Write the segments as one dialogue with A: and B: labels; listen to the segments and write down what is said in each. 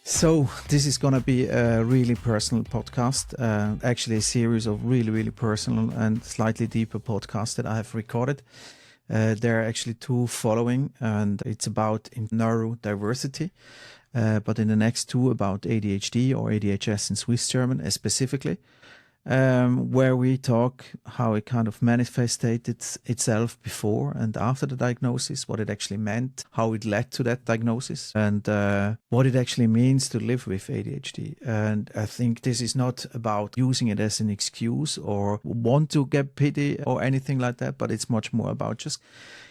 A: So this is going to be a really personal podcast, actually a series of really personal and slightly deeper podcasts that I have recorded. There are actually two following, and it's about neurodiversity, but in the next two about ADHD or ADHS in Swiss German specifically. Where we talk how it kind of manifested itself before and after the diagnosis, what it actually meant, how it led to that diagnosis, and what it actually means to live with ADHD. And I think this is not about using it as an excuse or want to get pity or anything like that, but it's much more about just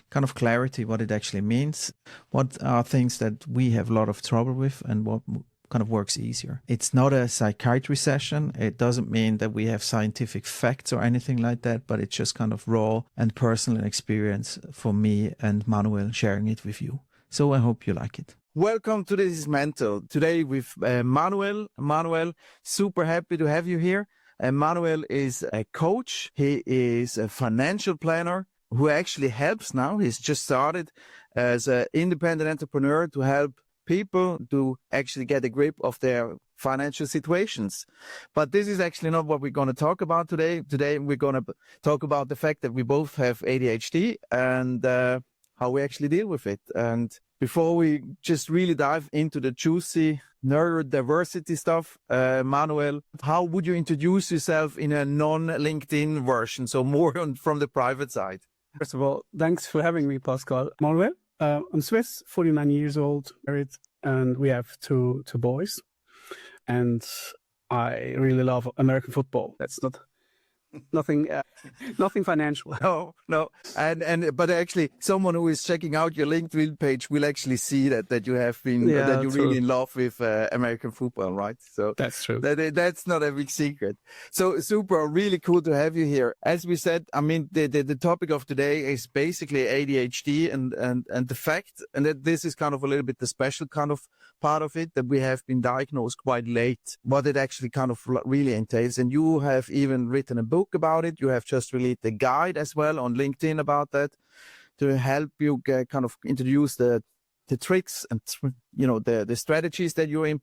A: kind of clarity, what it actually means, what are things that we have a lot of trouble with, and what kind of works easier. It's not a psychiatry session. It doesn't mean that we have scientific facts or anything like that, but it's just kind of raw and personal experience for me and Manuel sharing it with you. So I hope you like it. Welcome to This is Mental. Today with Manuel. Manuel, super happy to have you here. Manuel is a coach. He is a financial planner who actually helps now. He's just started as an independent entrepreneur to help people to actually get a grip of their financial situations. But this is actually not what we're going to talk about today. Today, we're going to talk about the fact that we both have ADHD and how we actually deal with it. And before we just really dive into the juicy neurodiversity stuff, Manuel, how would you introduce yourself in a non-LinkedIn version? So more from the private side.
B: First of all, thanks for having me, Pascal. Manuel. I'm Swiss, 49 years old, married, and we have two boys. And I really love American football. That's nothing financial.
A: No. But actually, someone who is checking out your LinkedIn page will actually see that you have been that you're really in love with American football, right? So
B: that's true.
A: That's not a big secret. So super, really cool to have you here. As we said, I mean, the topic of today is basically ADHD and the fact, and that this is kind of a little bit the special kind of part of it, that we have been diagnosed quite late, what it actually kind of really entails. And you have even written a book about it. You have just released a guide as well on LinkedIn about that to help you kind of introduce the tricks and the strategies that you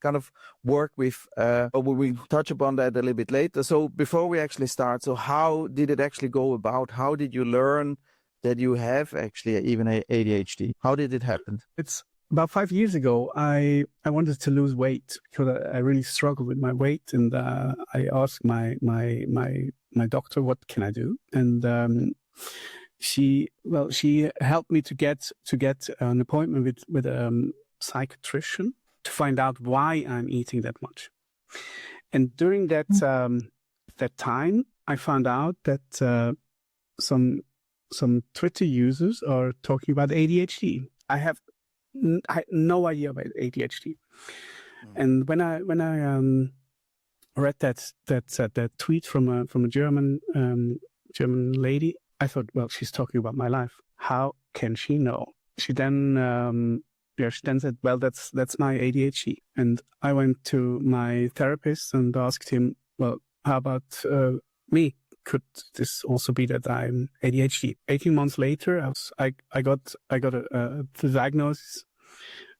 A: kind of work with. But we will touch upon that a little bit later. So before we actually start, so how did it actually go about? How did you learn that you have actually even ADHD? How did it happen?
B: It's about 5 years ago. I wanted to lose weight because I really struggled with my weight, and I asked my doctor, what can I do? And she helped me to get an appointment with a psychiatrician to find out why I'm eating that much. And during that time, I found out that some Twitter users are talking about ADHD. I had no idea about ADHD, and when I read that tweet from a German lady, I thought, well, she's talking about my life. How can she know? She then said, well, that's my ADHD. And I went to my therapist and asked him, well, how about me? Could this also be that I'm ADHD? 18 months later, I got the diagnosis,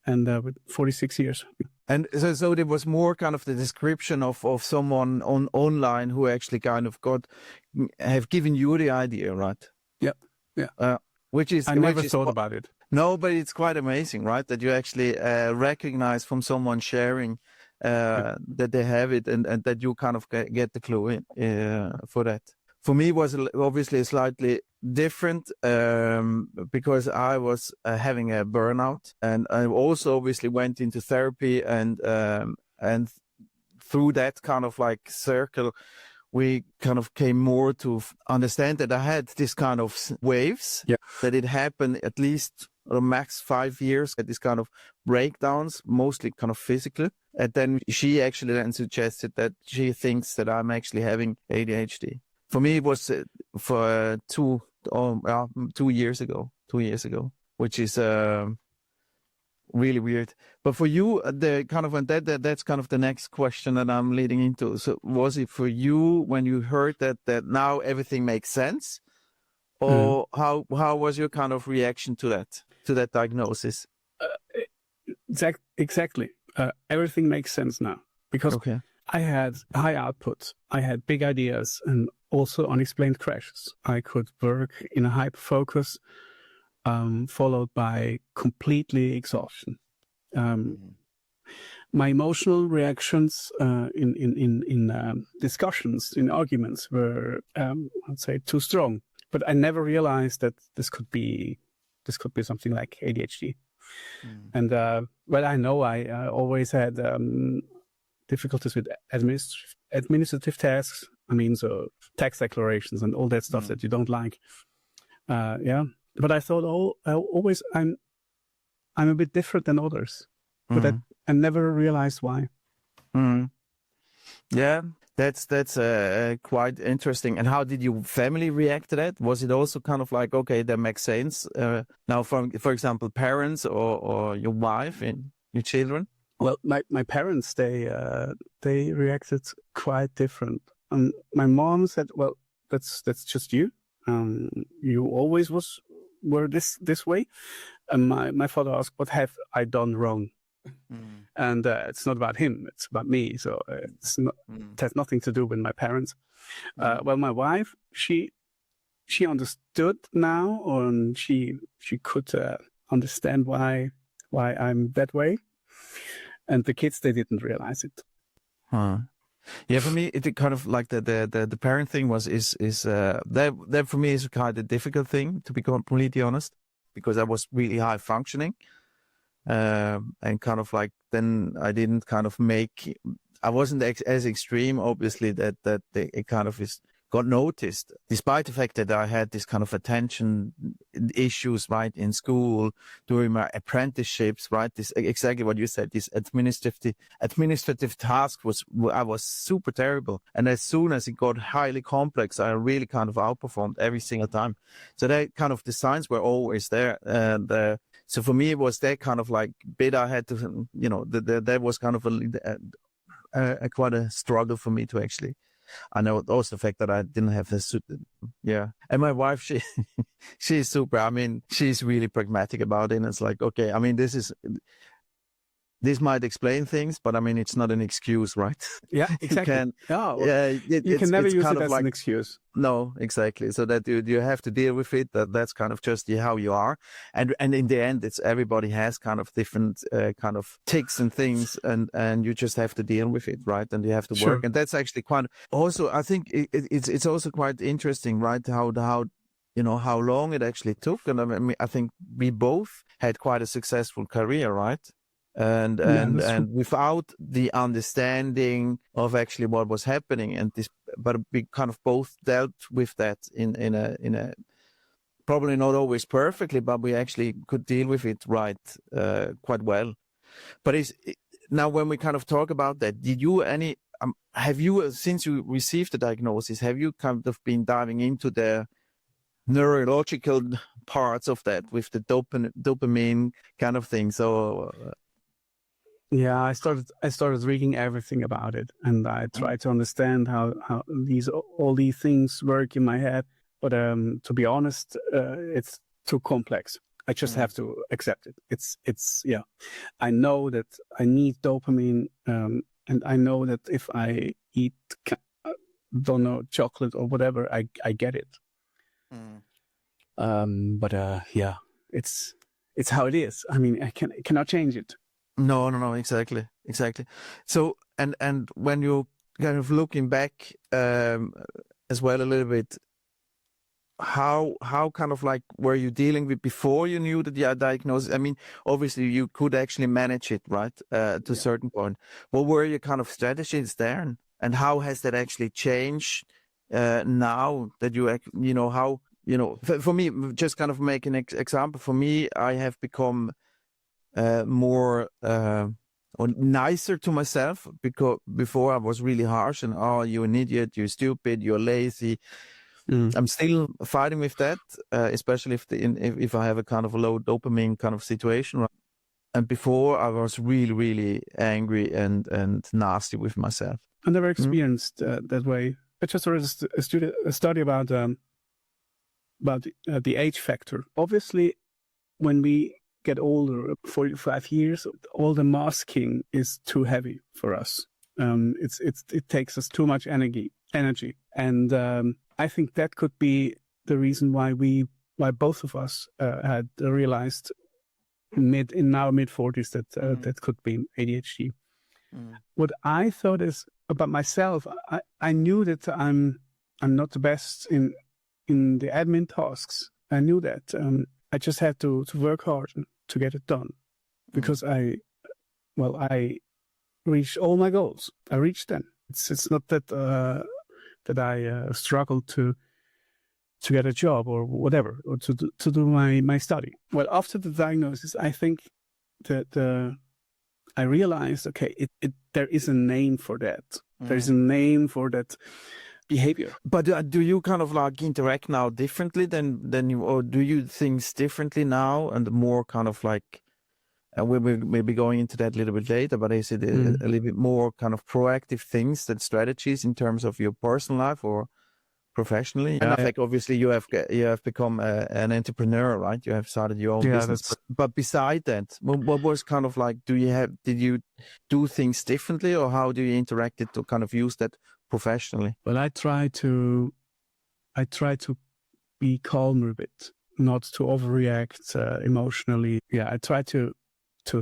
B: and with 46 years.
A: And so there was more kind of the description of someone online who actually kind of have given you the idea, right?
B: Yeah.
A: Which is
B: I never thought about it.
A: No, but it's quite amazing, right? That you actually recognize from someone sharing that they have it, and that you kind of get the clue for that. For me, it was obviously slightly different because I was having a burnout, and I also obviously went into therapy, and through that kind of like circle, we kind of came more to understand that I had this kind of waves, that it happened at least max 5 years, at this kind of breakdowns, mostly kind of physical. And then she actually then suggested that she thinks that I'm actually having ADHD. For me, it was for 2 years ago, which is really weird. But for you, the kind of that's kind of the next question that I'm leading into. So was it for you when you heard that now everything makes sense, or how was your kind of reaction to that diagnosis?
B: Exactly. everything makes sense now because
A: Okay.
B: I had high output, I had big ideas, and also unexplained crashes. I could work in a hyper focus, followed by completely exhaustion. My emotional reactions in discussions, in arguments, were I'd say too strong. But I never realized that this could be something like ADHD. And well, I know I always had difficulties with administrative tasks. I mean, so tax declarations and all that stuff that you don't like. Yeah, but I thought I'm a bit different than others, but I never realized why.
A: Yeah, that's quite interesting. And how did your family react to that? Was it also kind of like, okay, that makes sense? Now, for example, parents or your wife and your children?
B: Well, my parents, they reacted quite different. My mom said, "Well, that's just you. You always were this way." And my father asked, "What have I done wrong?" And it's not about him; it's about me. So it has nothing to do with my parents. Well, my wife, she understood now, and she could understand why I'm that way. And the kids, they didn't realize it.
A: Yeah, for me, it kind of like the parent thing that for me is kind of a difficult thing, to be completely honest, because I was really high functioning, and kind of like then I didn't kind of I wasn't as extreme, obviously, that it kind of got noticed, despite the fact that I had this kind of attention issues, right, in school, during my apprenticeships, right, this exactly what you said, this administrative task I was super terrible. And as soon as it got highly complex, I really kind of outperformed every single time. So that kind of the signs were always there. And so for me, it was that kind of like bit I had to, that was kind of quite a struggle for me to actually. I know also the fact that I didn't have this. Yeah. And my wife, she's super. I mean, she's really pragmatic about it. And it's like, okay, I mean, this might explain things, but I mean, it's not an excuse, right?
B: Yeah, exactly. You can never use it as an excuse.
A: No, exactly. So that you have to deal with it. That's kind of just how you are. And in the end, everybody has kind of different kind of tics and things, and you just have to deal with it, right? And you have to work.
B: Sure.
A: And that's actually quite. Also, I think it's also quite interesting, right? How long it actually took. And I mean, I think we both had quite a successful career, right? And without the understanding of actually what was happening, but we kind of both dealt with that in a probably not always perfectly, but we actually could deal with it quite well. But now when we kind of talk about that, have you, since you received the diagnosis, have you kind of been diving into the neurological parts of that with the dopamine kind of thing? So.
B: Yeah, I started reading everything about it, and I tried to understand how all these things work in my head. But to be honest, it's too complex. I just have to accept it. It's yeah. I know that I need dopamine, and I know that if I eat, don't know, chocolate or whatever, I get it. But yeah, it's how it is. I mean, I cannot change it.
A: No, exactly. So, and when you kind of looking back as well a little bit, how kind of like were you dealing with before you knew the diagnosis? I mean, obviously you could actually manage it, right, to a certain point. What were your kind of strategies there, and how has that actually changed now that for me, just kind of make an example. For me, I have become more or nicer to myself, because before I was really harsh and you're an idiot, you're stupid, you're lazy. I'm still fighting with that, especially if I have a kind of a low dopamine kind of situation. Right? And before I was really, really angry and nasty with myself.
B: I never experienced that way. I just read a study about the age factor. Obviously, when we get older, 45 years, all the masking is too heavy for us. It takes us too much energy, and I think that could be the reason why both of us had realized in our mid 40s that that could be ADHD. What I thought is about myself, I knew that I'm not the best in the admin tasks. I knew that. I just had to work hard to get it done, because I reached all my goals. I reached them. It's not that I struggled to get a job or whatever, or to do my study. Well, after the diagnosis, I think that I realized, okay, there is a name for that. There is a name for that behavior.
A: But do you kind of like interact now differently than you, or do you things differently now and more kind of like, we'll maybe going into that a little bit later, but is it a little bit more kind of proactive things, that strategies in terms of your personal life or professionally? And I think obviously you have become an entrepreneur, right? You have started your own business. But beside that, what was kind of like, did you do things differently, or how do you interact it to kind of use that professionally?
B: Well, I try to be calmer a bit, not to overreact emotionally. Yeah, I try to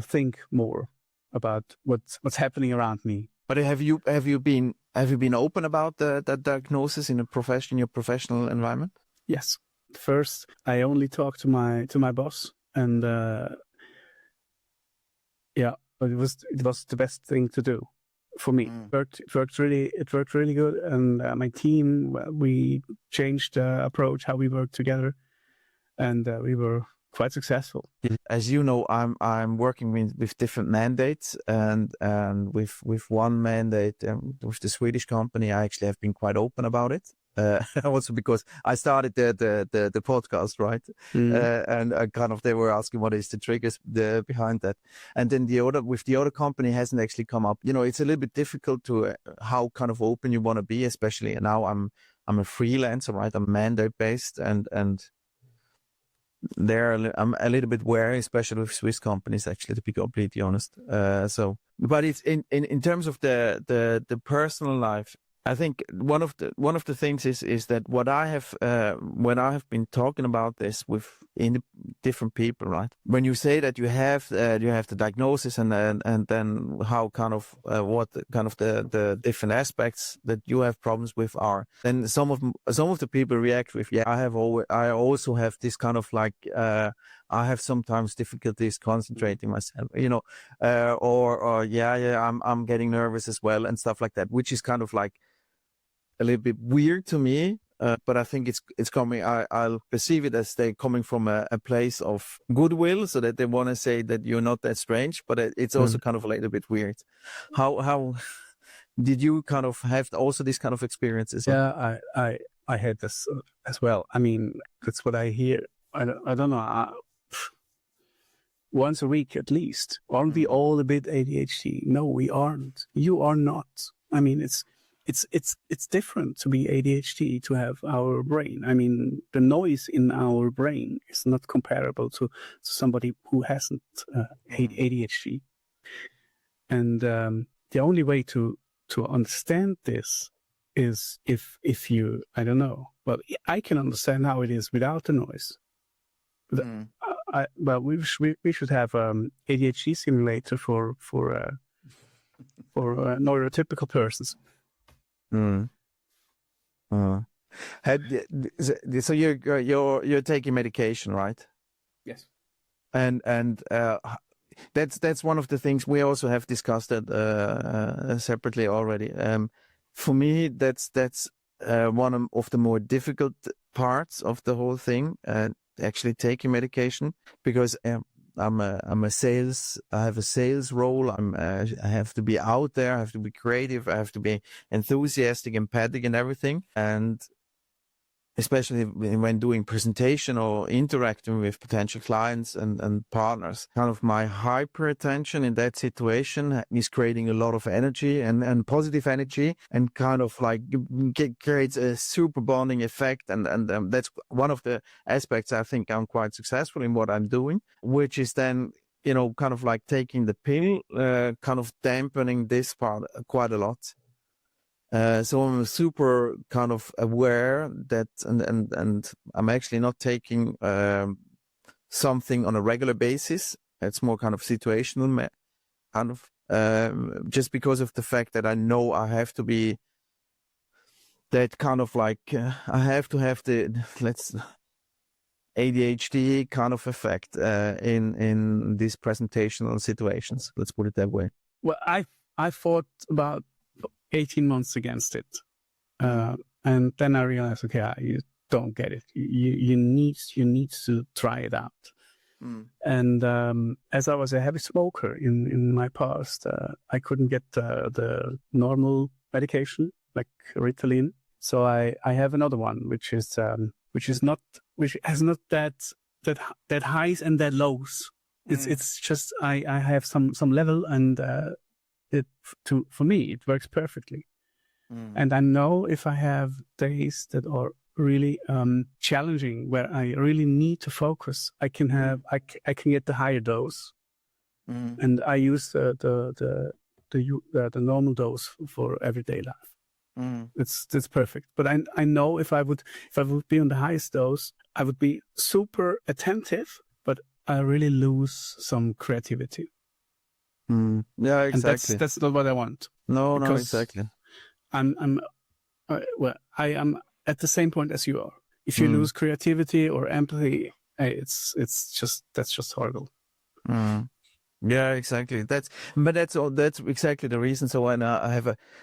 B: think more about what's happening around me.
A: But have you been open about that diagnosis in your professional environment?
B: Yes. First, I only talked to my boss, and but it was the best thing to do for me. It worked really good, and my team, we changed the approach how we work together, and we were quite successful.
A: As you know, I'm working with different mandates, and with one mandate with the Swedish company, I actually have been quite open about it. Also because I started the podcast, right? And kind of they were asking what is the triggers behind that, and then with the other company hasn't actually come up. It's a little bit difficult to how kind of open you want to be, especially now I'm a freelancer, right? I'm mandate based, and I'm a little bit wary, especially with Swiss companies, actually, to be completely honest. But it's in terms of the personal life, I think one of the things is that what I have when I have been talking about this with different people, right? When you say that you have the diagnosis and then how kind of what kind of the different aspects that you have problems with are, then some of the people react with, I also have this kind of like I have sometimes difficulties concentrating myself, I'm getting nervous as well and stuff like that, which is kind of like a little bit weird to me, but I think it's coming. I'll perceive it as they coming from a place of goodwill, so that they want to say that you're not that strange, but it's also kind of a little bit weird. How did you kind of have also this kind of experiences?
B: Yeah, I had this as well. I mean, that's what I hear. I don't know. Once a week at least. Aren't we all a bit ADHD? No, we aren't. You are not. I mean, it's different to be ADHD, to have our brain. I mean, the noise in our brain is not comparable to somebody who hasn't ADHD. And the only way to understand this is if you, I don't know. Well, I can understand how it is without the noise. We should have ADHD simulator for neurotypical persons.
A: So you're taking medication, right?
B: Yes.
A: And that's one of the things we also have discussed that separately already. For me, that's one of the more difficult parts of the whole thing. Actually taking medication, because I'm a sales. I have a sales role. I have to be out there. I have to be creative. I have to be enthusiastic, empathic, and everything. And especially when doing presentation or interacting with potential clients and partners. Kind of my hyper attention in that situation is creating a lot of energy and positive energy, and kind of like creates a super bonding effect. And that's one of the aspects I think I'm quite successful in what I'm doing, which is then, kind of like taking the pill, kind of dampening this part quite a lot. So I'm super kind of aware that, and I'm actually not taking something on a regular basis. It's more kind of situational, kind of just because of the fact that I know I have to be that kind of like I have to have the ADHD kind of effect in these presentational situations. Let's put it that way.
B: Well, I fought about 18 months against it. And then I realized, okay, you don't get it. You need to try it out. And as I was a heavy smoker in my past, I couldn't get the normal medication like Ritalin. So I have another one, which has not that highs and that lows. It's just I have some level, and for me it works perfectly. And I know if I have days that are really challenging, where I really need to focus, I can get the higher dose, and I use the normal dose for everyday life. It's perfect. But I know if I would be on the highest dose, I would be super attentive, but I really lose some creativity.
A: Yeah, exactly.
B: And that's not what I want.
A: No, exactly.
B: I am at the same point as you are. If you lose creativity or empathy, that's just horrible.
A: Yeah, exactly. That's exactly the reason. So when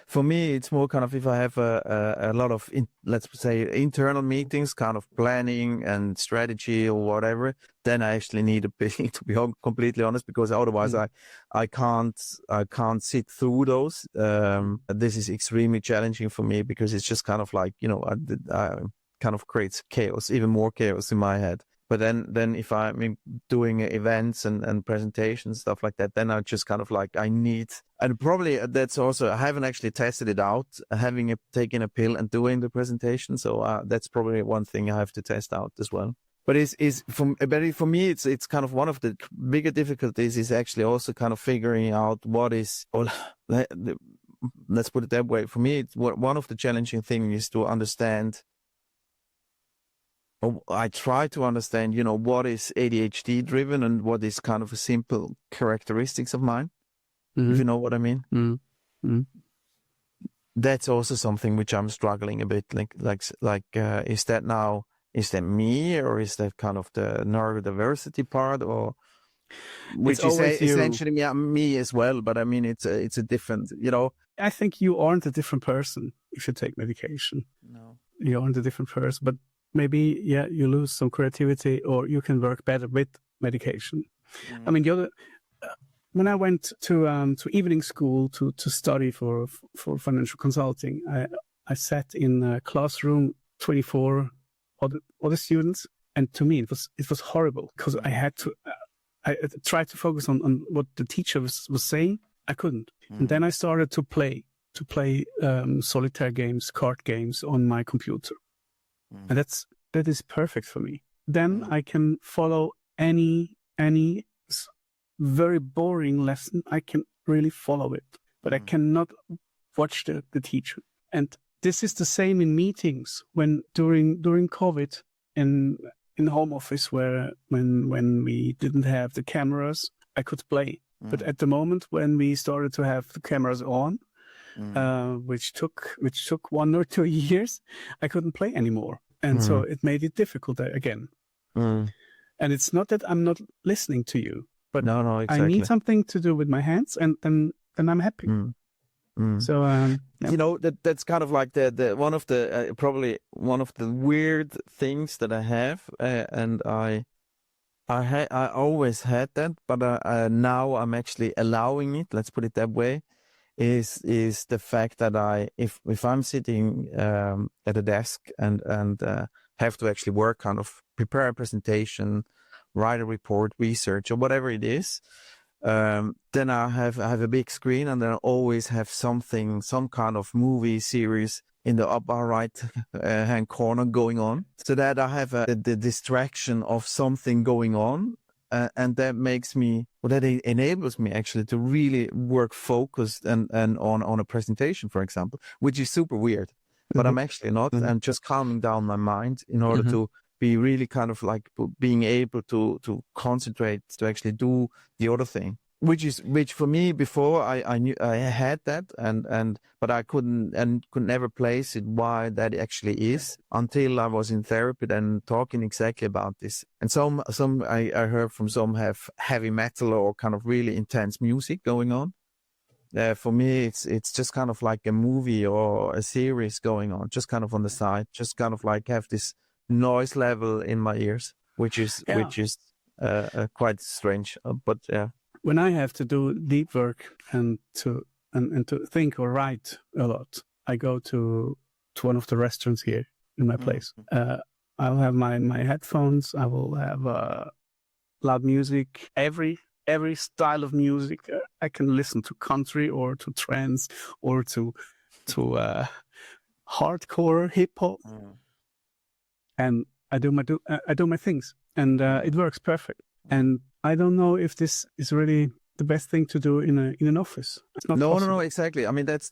A: for me, it's more kind of if I have a lot of let's say internal meetings, kind of planning and strategy or whatever, then I actually need a pill, to be completely honest, because otherwise I can't sit through those. This is extremely challenging for me because it's just kind of like, I kind of creates chaos, even more chaos in my head. But then if I'm doing events and presentations, stuff like that, then I just kind of like, I need, and probably that's also, I haven't actually tested it out, taking a pill and doing the presentation. So that's probably one thing I have to test out as well. But for me, it's kind of one of the bigger difficulties is actually also kind of figuring out what is, let's put it that way. For me, one of the challenging things is to understand, I try to understand, what is ADHD driven and what is kind of a simple characteristics of mine, if you know what I mean. That's also something which I'm struggling a bit. Is that me, or is that kind of the neurodiversity part, or which is essentially me as well? But I mean, it's a different,
B: I think you aren't a different person if you take medication.
A: No,
B: you aren't a different person, but maybe, you lose some creativity, or you can work better with medication. I mean, when I went to evening school to study for financial consulting, I sat in a classroom 24 other students, and to me it was horrible because I had to. I tried to focus on what the teacher was saying. I couldn't, and then I started to play solitaire games, card games on my computer. And that is perfect for me. Then I can follow any very boring lesson. I can really follow it, but I cannot watch the teacher. And this is the same in meetings when during COVID in home office, where when we didn't have the cameras, I could play. But at the moment when we started to have the cameras on, which took 1 or 2 years, I couldn't play anymore. And so it made it difficult again. And it's not that I'm not listening to you, but
A: no, exactly.
B: I need something to do with my hands, and then I'm happy. So
A: that's kind of like the one of the probably one of the weird things that I have, and I always had that, but now I'm actually allowing it. Let's put it that way. is the fact that if I'm sitting at a desk and have to actually work, kind of prepare a presentation, write a report, research, or whatever it is, then I have a big screen, and then I always have some kind of movie series in the upper right hand corner going on, so that I have the distraction of something going on. And that enables me actually to really work focused and on a presentation, for example, which is super weird, but I'm actually not, and just calming down my mind in order to be really kind of like being able to concentrate to actually do the other thing, which for me before I knew I had that, but I could never place it why that actually is until I was in therapy and talking exactly about this. And some I heard from some have heavy metal or kind of really intense music going on. For me, it's just kind of like a movie or a series going on, just kind of on the side, just kind of like have this noise level in my ears, which is quite strange, but yeah.
B: When I have to do deep work and to think or write a lot, I go to one of the restaurants here in my place. I'll have my headphones. I will have loud music. Every style of music. I can listen to country or to trance or to hardcore hip hop, and I do my things, and it works perfect. And I don't know if this is really the best thing to do in an office. It's not possible.
A: No, exactly. I mean, that's.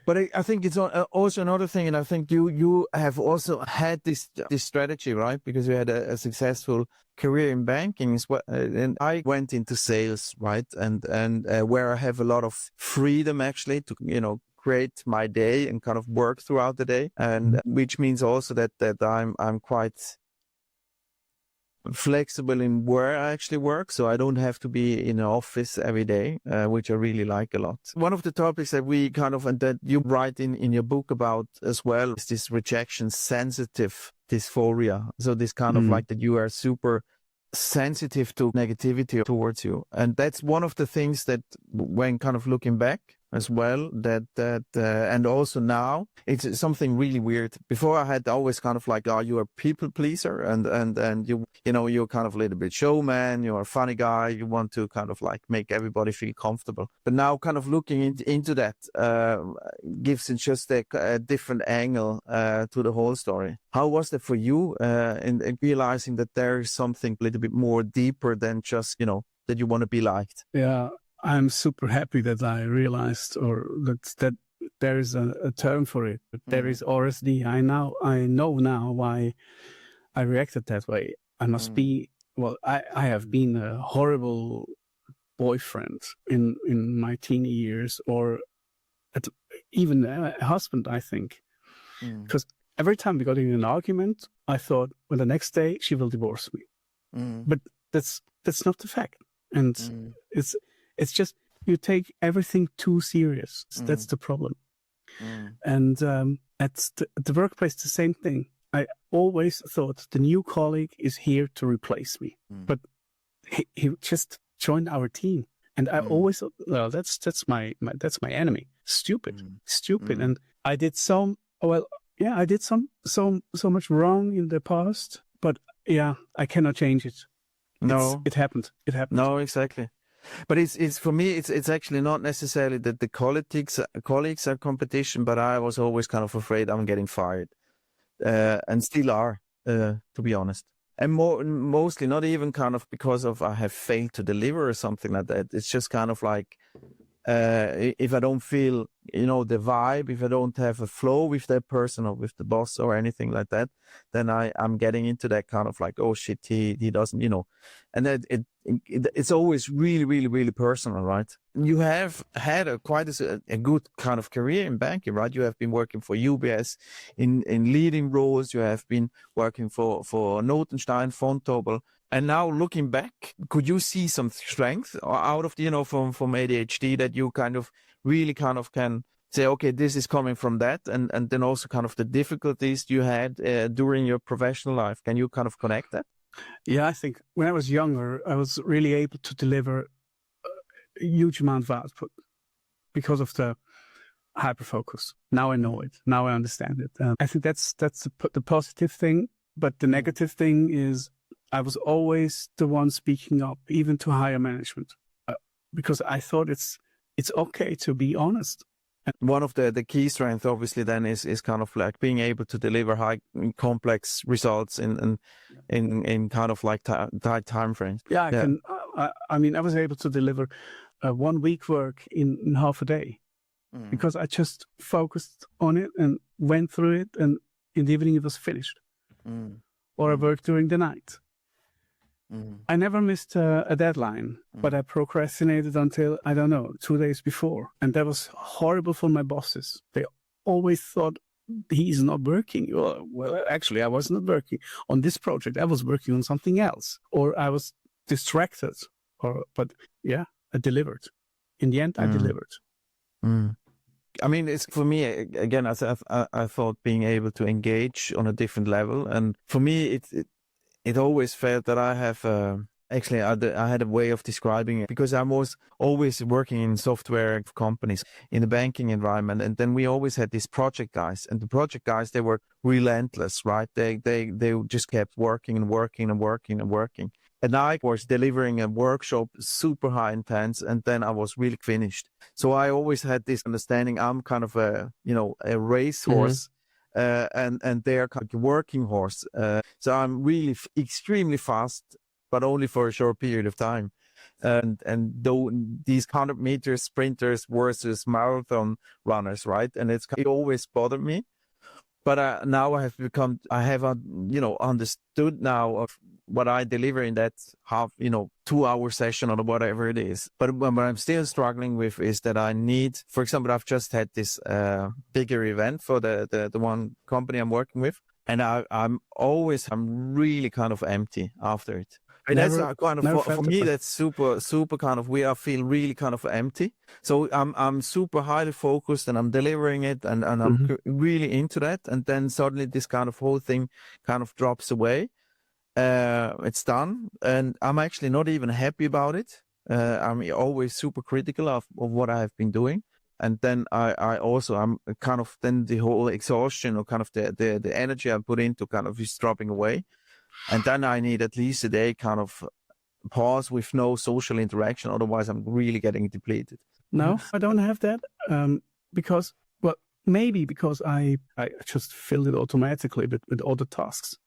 A: But I think it's also another thing, and I think you have also had this strategy, right? Because you had a successful career in banking as well, and I went into sales, right? And where I have a lot of freedom actually to create my day and kind of work throughout the day, and which means also that I'm quite flexible in where I actually work, so I don't have to be in an office every day, which I really like a lot. One of the topics that we kind of, and that you write in your book about as well, is this rejection sensitive dysphoria. So this kind of like that you are super sensitive to negativity towards you. And that's one of the things that when kind of looking back as well, that and also now it's something really weird. Before I had always kind of like, oh, you're a people pleaser, and you're kind of a little bit showman, you're a funny guy, you want to kind of like make everybody feel comfortable. But now kind of looking into that gives it just a different angle to the whole story. How was that for you in realizing that there is something a little bit more deeper than just that you want to be liked?
B: Yeah, I'm super happy that I realized, or that there is a term for it. There is RSD. I know now why I reacted that way. I must be. Well, I have been a horrible boyfriend in my teen years, or even a husband, I think, because every time we got in an argument, I thought, well, the next day she will divorce me. But that's not the fact, and it's just you take everything too serious. That's the problem. And at the workplace, the same thing. I always thought the new colleague is here to replace me, but he just joined our team, and I always thought, well, that's my enemy. Stupid. And I did so much wrong in the past, but yeah, I cannot change it.
A: No,
B: it happened.
A: No, exactly. But it's for me, it's actually not necessarily that the colleagues are competition, but I was always kind of afraid I'm getting fired, and still are, to be honest. And mostly not even kind of because of I have failed to deliver or something like that. It's just kind of like if I don't feel the vibe, if I don't have a flow with that person or with the boss or anything like that, then I'm getting into that kind of like, oh shit, he doesn't, and it's always really, really, really personal, right? You have had quite a good kind of career in banking, right? You have been working for UBS in leading roles. You have been working for Notenstein, Vontobel. And now looking back, could you see some strength out of from ADHD that you kind of really kind of can say, okay, this is coming from that, and then also kind of the difficulties you had during your professional life? Can you kind of connect that?
B: Yeah, I think when I was younger, I was really able to deliver a huge amount of output because of the hyperfocus. Now I know it. Now I understand it. I think that's the positive thing. But the negative thing is I was always the one speaking up, even to higher management, because I thought it's okay to be honest.
A: One of the key strengths, obviously, then is kind of like being able to deliver high complex results in kind of like tight time frames.
B: Yeah, I can. I mean, I was able to deliver 1 week work in half a day because I just focused on it and went through it, and in the evening it was finished. Or I worked during the night. I never missed a deadline, but I procrastinated until, I don't know, 2 days before. And that was horrible for my bosses. They always thought he's not working. Well, actually, I was not working on this project. I was working on something else, or I was distracted. But yeah, I delivered. In the end, I delivered.
A: I mean, it's for me, again, I thought being able to engage on a different level. And for me, it always felt that I have, actually, I had a way of describing it because I was always working in software companies in the banking environment. And then we always had these project guys, and the project guys, they were relentless, right? They just kept working and working and working and working. And I was delivering a workshop, super high intense, and then I was really finished. So I always had this understanding. I'm kind of a racehorse. And they're kind of working horse. So I'm really extremely fast, but only for a short period of time. And though these 100-meter sprinters versus marathon runners, right? And it always bothered me. But now I have understood now of what I deliver in that 2-hour session or whatever it is. But what I'm still struggling with is that I need, for example, I've just had this bigger event for the one company I'm working with. And I'm really kind of empty after it. And that's kind of, for me, that's super kind of, I feel really kind of empty. So I'm super highly focused and I'm delivering it and I'm really into that. And then suddenly this kind of whole thing kind of drops away. It's done. And I'm actually not even happy about it. I'm always super critical of what I have been doing. And then I'm kind of, then the whole exhaustion or kind of the energy I put into kind of is dropping away. And then I need at least a day kind of pause with no social interaction. Otherwise, I'm really getting depleted.
B: No, I don't have that because I just filled it automatically with all the tasks.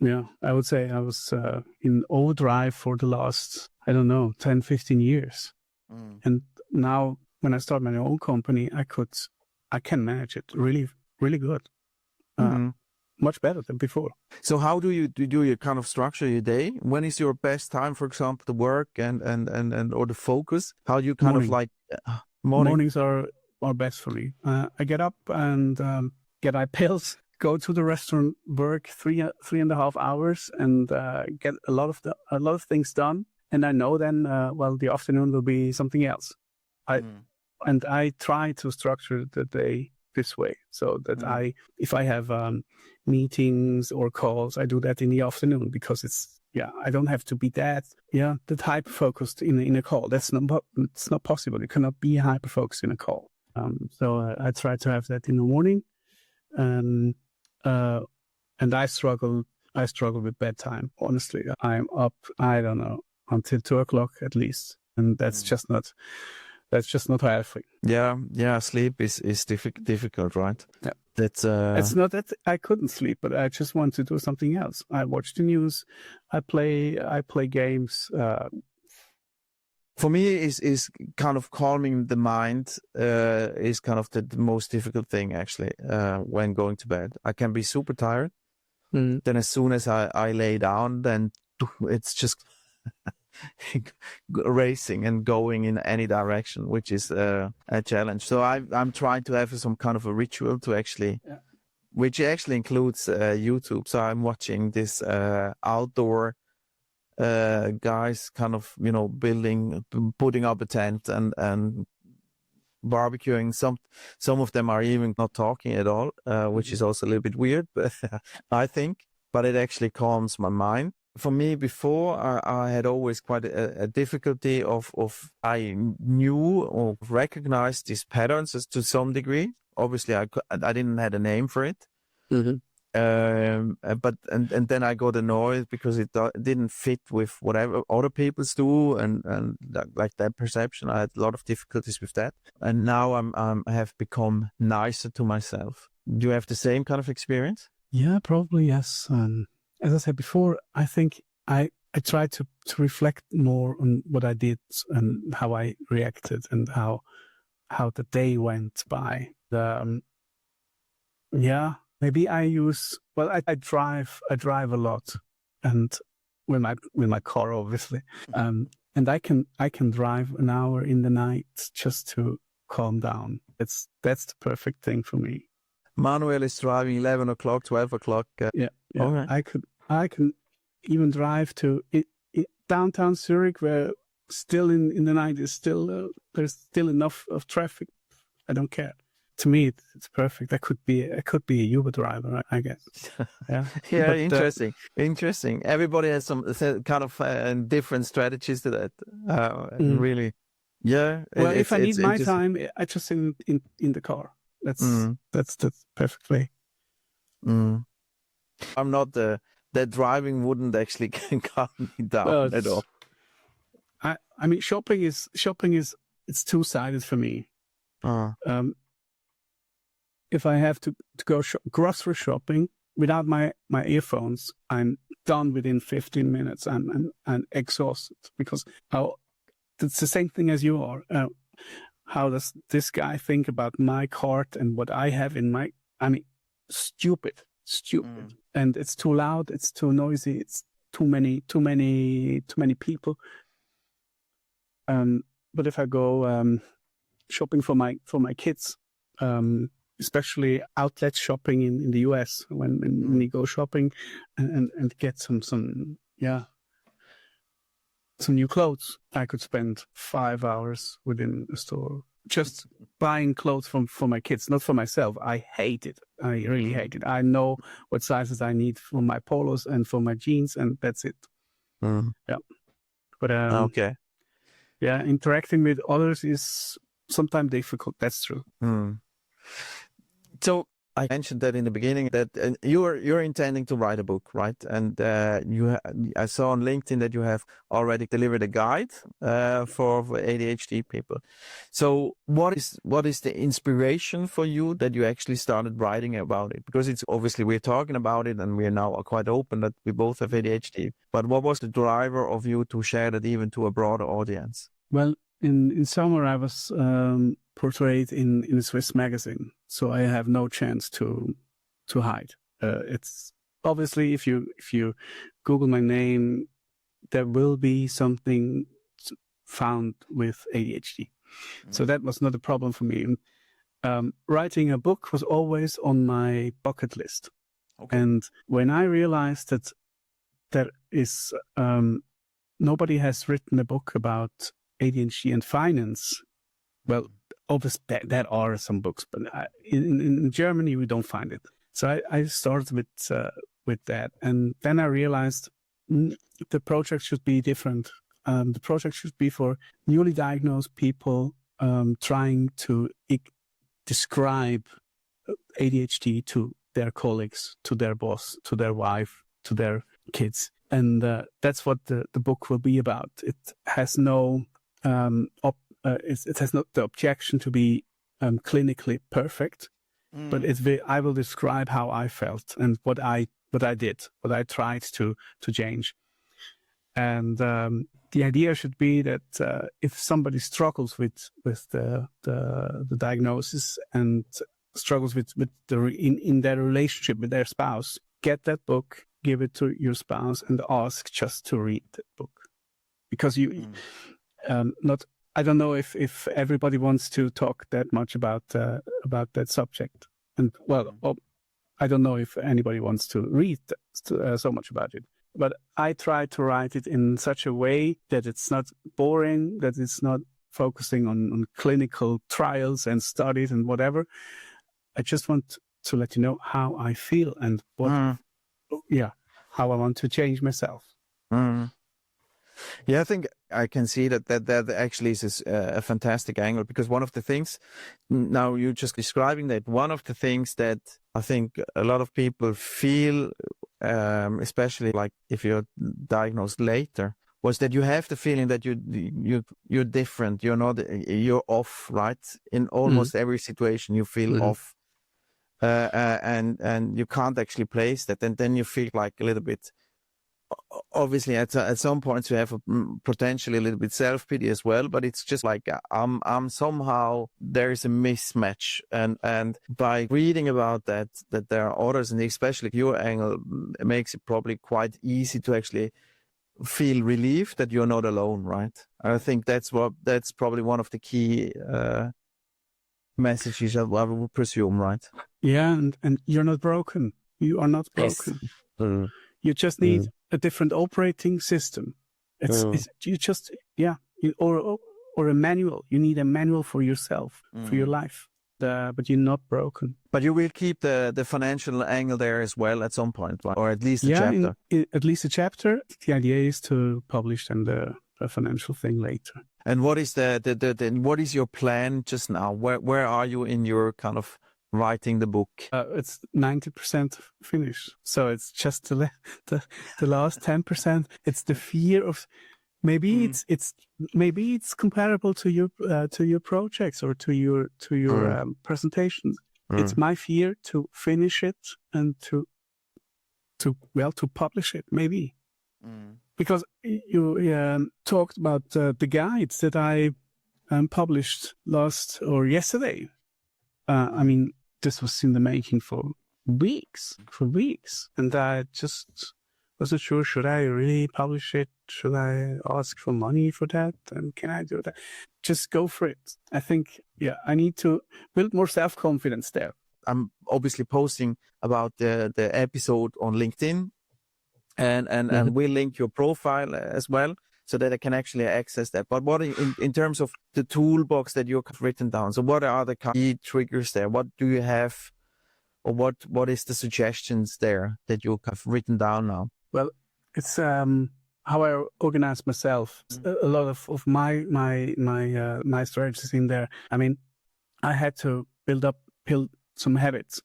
B: Yeah, I would say I was in overdrive for the last, 10, 15 years. And now when I start my own company, I can manage it really, really good. Much better than before. So
A: how do you kind of structure your day? When is your best time, for example, to work and or the focus? How do you kind of like
B: mornings are best for me. I get up and get my pills, go to the restaurant, work 3.5 hours, and get a lot of things done. And I know then, the afternoon will be something else. I try to structure the day this way, so that if I have meetings or calls, I do that in the afternoon because I don't have to be that hyper focused in a call. It's not possible. You cannot be hyper focused in a call. So I try to have that in the morning, and I struggle with bedtime. Honestly, I'm up, I don't know, until 2:00 at least, and that's just not healthy.
A: Yeah. Sleep is difficult, right?
B: Yeah.
A: It's
B: not that I couldn't sleep, but I just want to do something else. I watch the news. I play games.
A: For me, is kind of calming the mind is kind of the most difficult thing actually when going to bed. I can be super tired. Then as soon as I lay down, then it's just racing and going in any direction, which is a challenge. So I'm trying to have some kind of a ritual to actually, which actually includes YouTube. So I'm watching this outdoor guys kind of, putting up a tent and barbecuing. Some of them are even not talking at all, which is also a little bit weird, but I think, but it actually calms my mind. For me, before I had always quite a difficulty of I knew or recognized these patterns as to some degree. Obviously, I didn't have a name for it.
B: Mm-hmm.
A: But then I got annoyed because it didn't fit with whatever other people's do, and like that perception. I had a lot of difficulties with that, and now I have become nicer to myself. Do you have the same kind of experience?
B: Yeah, probably yes. As I said before, I think I try to reflect more on what I did and how I reacted and how the day went by. Yeah, maybe I drive a lot, and with my car, obviously, and I can drive an hour in the night just to calm down. That's the perfect thing for me.
A: Manuel is driving 11 o'clock, 12 o'clock.
B: Yeah.
A: Okay.
B: I can even drive to downtown Zurich, where still in the night is still there's still enough of traffic. I don't care. To me, it's perfect. I could be a Uber driver, I guess. Yeah.
A: Yeah,
B: But,
A: interesting. Everybody has some kind of different strategies to that. Really, yeah.
B: Well, if I need my time, I just in the car. That's perfect way.
A: I'm not that driving wouldn't actually calm me down at all.
B: I mean, shopping is it's two-sided for me. If I have to go grocery shopping without my earphones, I'm done within 15 minutes. I'm exhausted because it's the same thing as you are. How does this guy think about my cart and what I have in my? I mean, stupid, and it's too loud. It's too noisy. It's too many people. But if I go shopping for my kids, especially outlet shopping in the US, when you go shopping and get some new clothes, I could spend 5 hours within a store just buying clothes for my kids, not for myself. I hate it. I really hate it. I know what sizes I need for my polos and for my jeans, and that's it. Yeah. But
A: okay.
B: Yeah, interacting with others is sometimes difficult. That's true.
A: So I mentioned that in the beginning that you're intending to write a book, right? And I saw on LinkedIn that you have already delivered a guide for ADHD people. So what is the inspiration for you that you actually started writing about it? Because it's obviously we're talking about it and we're now quite open that we both have ADHD. But what was the driver of you to share that even to a broader audience?
B: Well, in summer I was portrayed in a Swiss magazine, so I have no chance to hide. It's obviously if you Google my name, there will be something found with ADHD. So that was not a problem for me. Writing a book was always on my bucket list. Okay. And when I realized that there is nobody has written a book about ADHD and finance, well, obviously there are some books, but in Germany we don't find it. So I started with that, and then I realized the project should be different. The project should be for newly diagnosed people trying to describe ADHD to their colleagues, to their boss, to their wife, to their kids, and that's what the book will be about. It has no it has not the objection to be clinically perfect, but I will describe how I felt and what I did, what I tried to change. And the idea should be that if somebody struggles with the diagnosis and struggles with in their relationship with their spouse, get that book, give it to your spouse, and ask just to read the book, because I don't know if everybody wants to talk that much about that subject, and I don't know if anybody wants to read so much about it. But I try to write it in such a way that it's not boring, that it's not focusing on clinical trials and studies and whatever. I just want to let you know how I feel and how I want to change myself.
A: Mm. Yeah, I think I can see that actually is a fantastic angle, because one of the things, now you're just describing that, one of the things that I think a lot of people feel, especially like if you're diagnosed later, was that you have the feeling that you're different, you're off, right? In almost every situation you feel off, and you can't actually place that, and then you feel like a little bit. Obviously, at some points you have potentially a little bit self-pity as well, but it's just like I'm somehow, there is a mismatch, and by reading about that there are others, and especially your angle, it makes it probably quite easy to actually feel relief that you're not alone, right? I think that's probably one of the key messages I would presume, right?
B: Yeah, and you're not broken. You are not broken.
A: Yes.
B: You just need a different operating system. Or a manual. You need a manual for yourself, for your life. But you're not broken.
A: But you will keep the financial angle there as well at some point, right? Or at least a chapter.
B: At least a chapter. The idea is to publish then the financial thing later.
A: And what is what is your plan just now? Where are you in your kind of writing the book?
B: It's 90% finished. So it's just the last 10%. It's the fear of maybe it's comparable to your projects or to your presentations. It's my fear to finish it and to publish it, maybe. Because you talked about the guides that I published yesterday. I mean, this was in the making for weeks, and I just wasn't sure, should I really publish it? Should I ask for money for that? And can I do that? Just go for it. I think, I need to build more self-confidence there.
A: I'm obviously posting about the episode on LinkedIn, and we'll link your profile as well, so that I can actually access that. But what in terms of the toolbox that you've written down, so what are the key triggers there? What do you have, or what is the suggestions there that you have written down now?
B: Well, it's how I organize myself. A lot of my strategies in there. I mean, I had to build some habits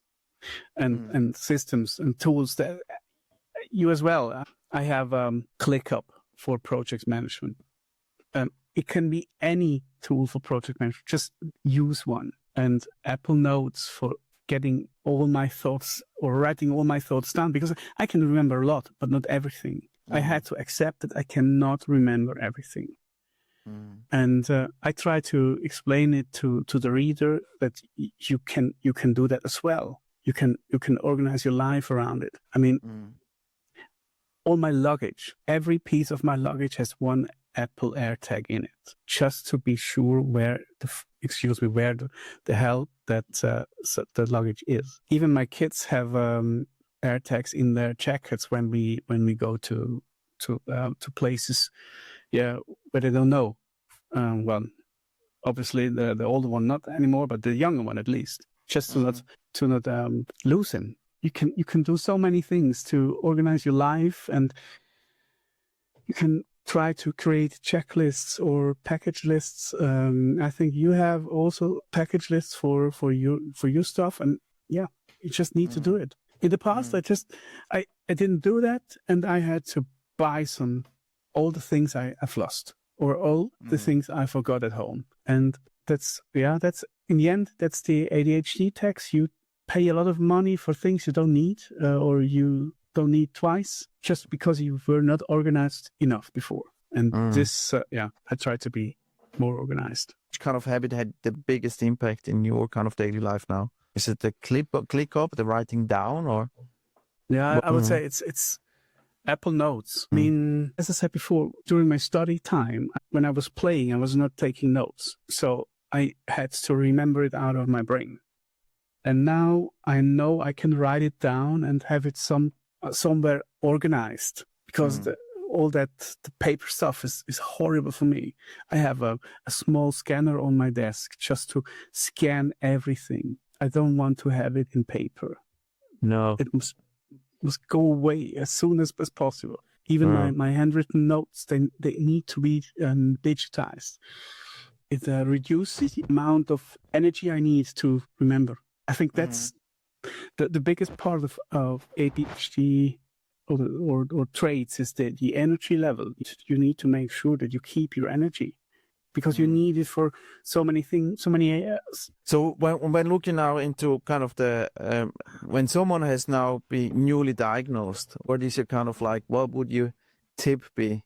B: and systems and tools that you as well. I have ClickUp for project management. It can be any tool for project management. Just use one. And Apple Notes for getting all my thoughts or writing all my thoughts down, because I can remember a lot, but not everything. I had to accept that I cannot remember everything. And I try to explain it to the reader that you can do that as well. You can organize your life around it. I mean, all my luggage, every piece of my luggage has one Apple AirTag in it, just to be sure where the hell that the luggage is. Even my kids have AirTags in their jackets when we go to places, where they don't know. Well, obviously the older one not anymore, but the younger one at least, just to not lose him. You can do so many things to organize your life, and you can try to create checklists or package lists. I think you have also package lists for your stuff, and you just need to do it. In the past, I didn't do that, and I had to buy all the things I've lost, or all the things I forgot at home, and that's in the end, that's the ADHD tax. You pay a lot of money for things you don't need, or you don't need twice, just because you were not organized enough before. And this, I try to be more organized.
A: Which kind of habit had the biggest impact in your kind of daily life now? Is it the ClickUp, the writing down, or?
B: Yeah, I would say it's Apple Notes. I mean, as I said before, during my study time, when I was playing, I was not taking notes. So I had to remember it out of my brain. And now I know I can write it down and have it somewhere organized, because all the paper stuff is horrible for me. I have a small scanner on my desk just to scan everything. I don't want to have it in paper.
A: No.
B: It must go away as soon as possible. Even my handwritten notes, they need to be digitized. It reduces the amount of energy I need to remember. I think that's the biggest part of ADHD or traits is the energy level. You need to make sure that you keep your energy, because you need it for so many things, so many areas.
A: So when looking now into kind of the, when someone has now been newly diagnosed, what is your kind of like, what would your tip be?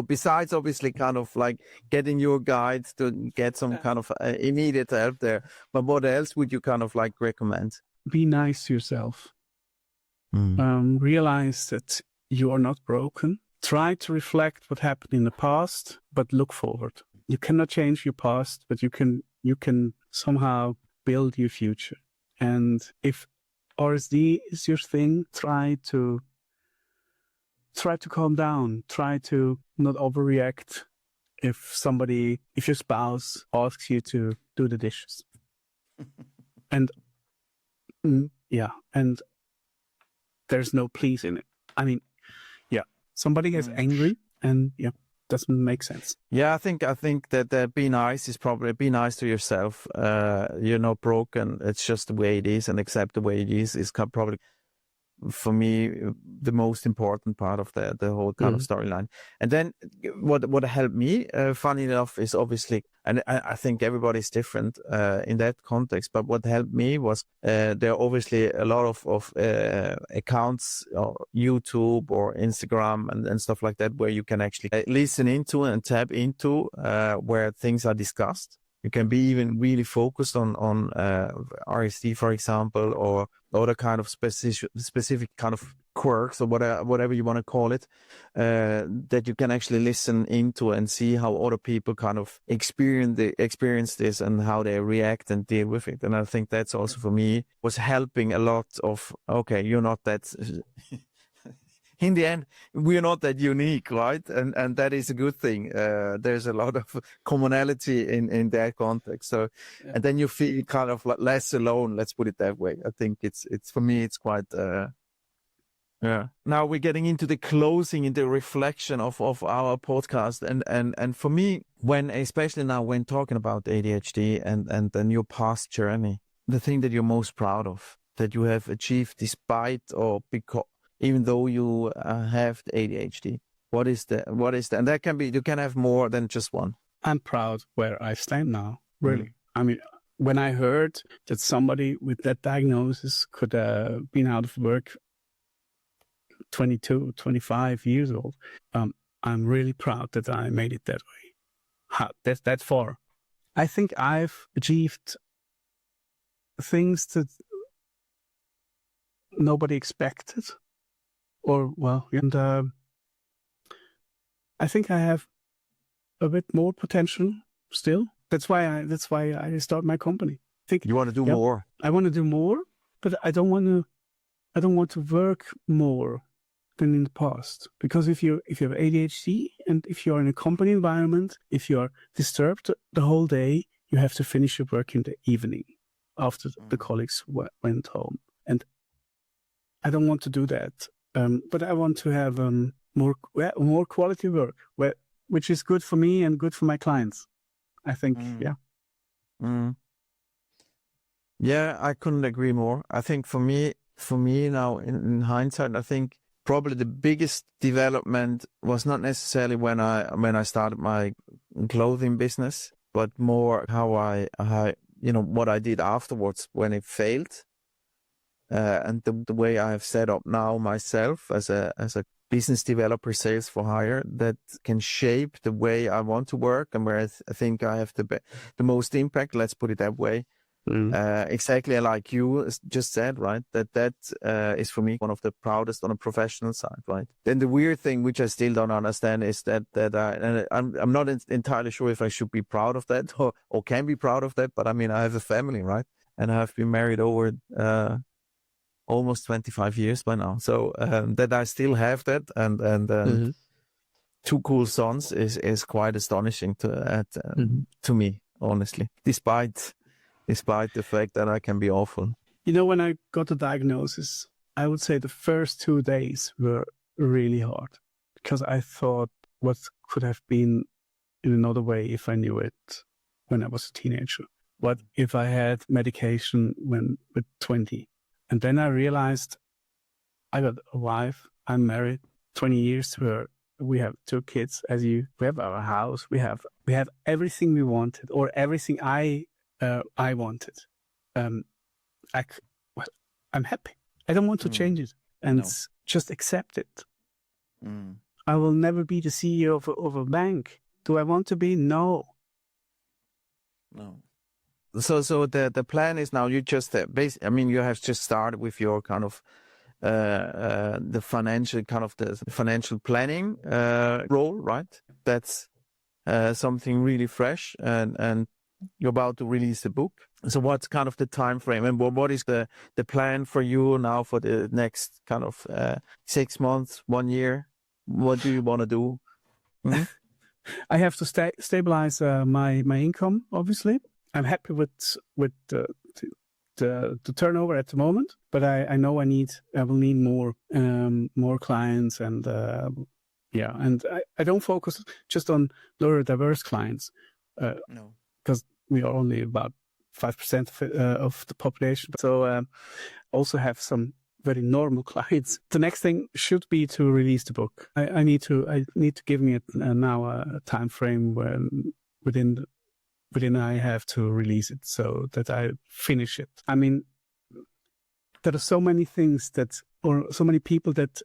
A: Besides obviously kind of like getting your guides to get some kind of immediate help there, but what else would you kind of like recommend?
B: Be nice to yourself. Realize that you are not broken. Try to reflect what happened in the past, but look forward. You cannot change your past, but you can somehow build your future. And if RSD is your thing, try to calm down. Try to not overreact if your spouse asks you to do the dishes. And and there's no please in it. I mean, somebody gets angry and doesn't make sense.
A: Yeah, I think that be nice is probably be nice to yourself. You're not broken. It's just the way it is, and accept the way it is probably for me the most important part of the whole kind of storyline. And then what helped me, funny enough, is obviously, and I think everybody's different in that context, but what helped me was there are obviously a lot of accounts or YouTube or Instagram and stuff like that where you can actually listen into and tap into where things are discussed. You can be even really focused on RSD, for example, or other kind of specific kind of quirks or whatever you want to call it, that you can actually listen into and see how other people kind of experience this and how they react and deal with it. And I think that's also for me was helping a lot of, okay, you're not that... In the end, we're not that unique, right? And that is a good thing. There's a lot of commonality in that context. So, and then you feel kind of like less alone. Let's put it that way. I think it's for me, it's quite. Now we're getting into the closing, in the reflection of our podcast, and for me, especially now when talking about ADHD and then your past journey, the thing that you're most proud of that you have achieved despite or because. Even though you have the ADHD, what is the, and that can be, you can have more than just one.
B: I'm proud where I stand now, really. I mean, when I heard that somebody with that diagnosis could have been out of work 22, 25 years old, I'm really proud that I made it that way. That's that far. I think I've achieved things that nobody expected. And I think I have a bit more potential still. That's why I start my company. I think
A: you want to do more.
B: I want to do more, but I don't want to work more than in the past. Because if you have ADHD and if you're in a company environment, if you're disturbed the whole day, you have to finish your work in the evening after the colleagues went home. And I don't want to do that. But I want to have more quality work, which is good for me and good for my clients. I think,
A: Yeah, I couldn't agree more. I think for me now, in hindsight, I think probably the biggest development was not necessarily when I started my clothing business, but more how I what I did afterwards when it failed. And the way I have set up now myself as a business developer, sales for hire, that can shape the way I want to work and where I think I have the most impact. Let's put it that way. Exactly like you just said, right? That is for me one of the proudest on a professional side, right? Then the weird thing, which I still don't understand, is that I'm not entirely sure if I should be proud of that or can be proud of that. But I mean, I have a family, right? And I have been married over almost 25 years by now. So that I still have that and two cool sons is quite astonishing to me, honestly, despite the fact that I can be awful.
B: You know, when I got the diagnosis, I would say the first 2 days were really hard. because I thought what could have been in another way if I knew it when I was a teenager. What if I had medication with 20? And then I realized I got a wife, I'm married, 20 years to her. We have 2 kids, we have our house, we have everything we wanted, or everything I wanted. I'm happy. I don't want to change it, and just accept it. I will never be the CEO of a bank. Do I want to be? No.
A: So the plan is now you just you have just started with your kind of the financial planning role, right? That's something really fresh, and you're about to release the book. So what's kind of the time frame, and what is the plan for you now for the next kind of 6 months, 1 year? What do you want to do? Mm-hmm.
B: I have to stabilize my income. Obviously, I'm happy with the turnover at the moment, but I know I will need more clients, and and I don't focus just on neurodiverse clients, because we are only about 5% of the population. So also have some very normal clients. The next thing should be to release the book. I need to give me now a time frame when within I have to release it so that I finish it. I mean, there are so many things or so many people that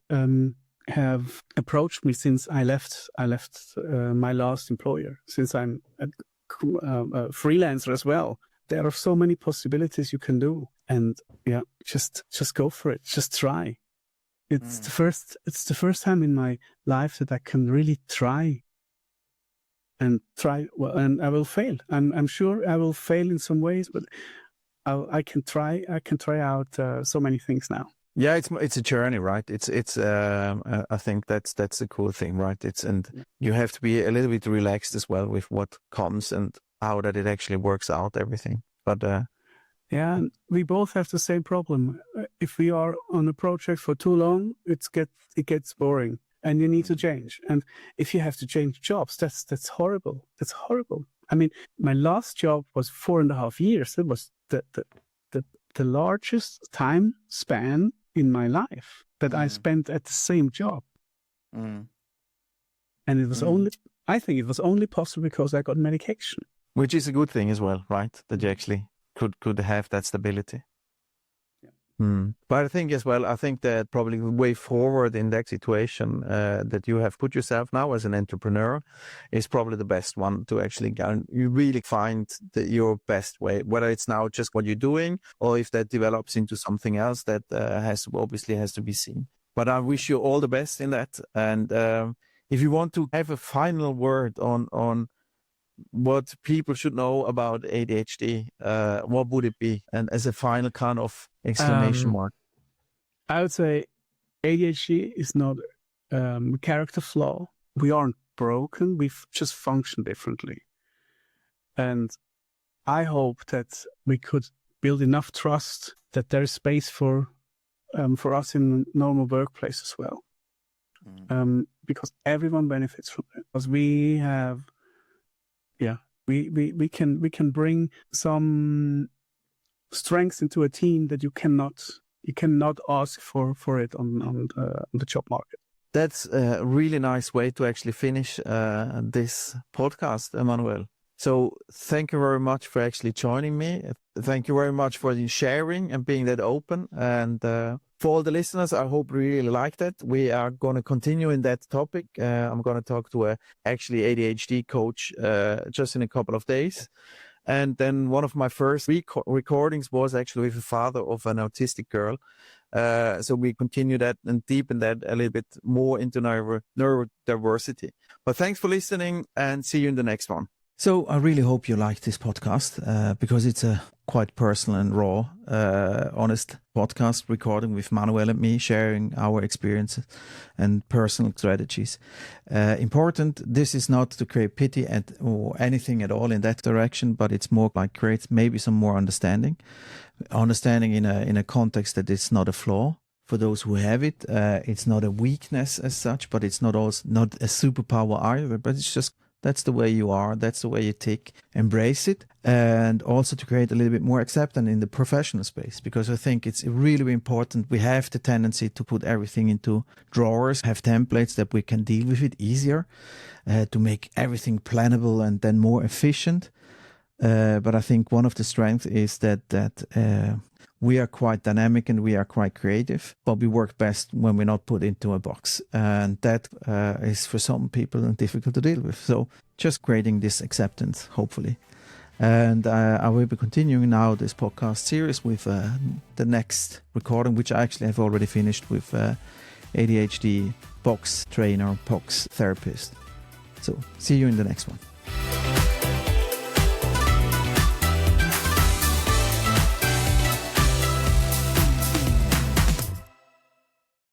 B: have approached me since I left my last employer, since I'm a freelancer as well. There are so many possibilities you can do, and just go for it. Just try. It's the first time in my life that I can really try. And well, and I will fail. I'm sure I will fail in some ways, but I can try out so many things now.
A: Yeah, it's a journey, right? It's I think that's the cool thing, right? You have to be a little bit relaxed as well with what comes and how that it actually works out, everything. But
B: and we both have the same problem. If we are on a project for too long, it gets boring, and you need to change. And if you have to change jobs, that's horrible. That's horrible. I mean, my last job was 4.5 years. It was the largest time span in my life that I spent at the same job. And it was I think it was only possible because I got medication.
A: Which is a good thing as well, right? That you actually could have that stability. But I think as well, that probably the way forward in that situation that you have put yourself now as an entrepreneur is probably the best one to actually go. You really find your best way, whether it's now just what you're doing or if that develops into something else that has to be seen. But I wish you all the best in that. And if you want to have a final word on what people should know about ADHD, what would it be? And as a final kind of exclamation mark.
B: I would say ADHD is not a character flaw. We aren't broken. We just function differently. And I hope that we could build enough trust that there is space for us in a normal workplace as well. Because everyone benefits from it. Because we have we can bring some strengths into a team that you cannot ask for it on the job market.
A: That's a really nice way to actually finish this podcast, Emmanuel. So thank you very much for actually joining me. Thank you very much for sharing and being that open. And for all the listeners, I hope you really liked it. We are going to continue in that topic. I'm going to talk to actually ADHD coach just in a couple of days. And then one of my first recordings was actually with the father of an autistic girl. So we continue that and deepen that a little bit more into neurodiversity. But thanks for listening, and see you in the next one. So I really hope you like this podcast because it's a quite personal and raw, honest podcast recording with Manuel and me, sharing our experiences and personal strategies. Important, this is not to create pity or anything at all in that direction, but it's more like create maybe some more understanding in a context that it's not a flaw for those who have it. It's not a weakness as such, but it's not a superpower either. But it's just that's the way you are. That's the way you tick. Embrace it, and also to create a little bit more acceptance in the professional space, because I think it's really important. We have the tendency to put everything into drawers, have templates that we can deal with it easier, to make everything plannable and then more efficient. But I think one of the strengths is that we are quite dynamic and we are quite creative, but we work best when we're not put into a box. And that is for some people difficult to deal with. So just creating this acceptance, hopefully. And I will be continuing now this podcast series with the next recording, which I actually have already finished with ADHD box trainer, box therapist. So see you in the next one.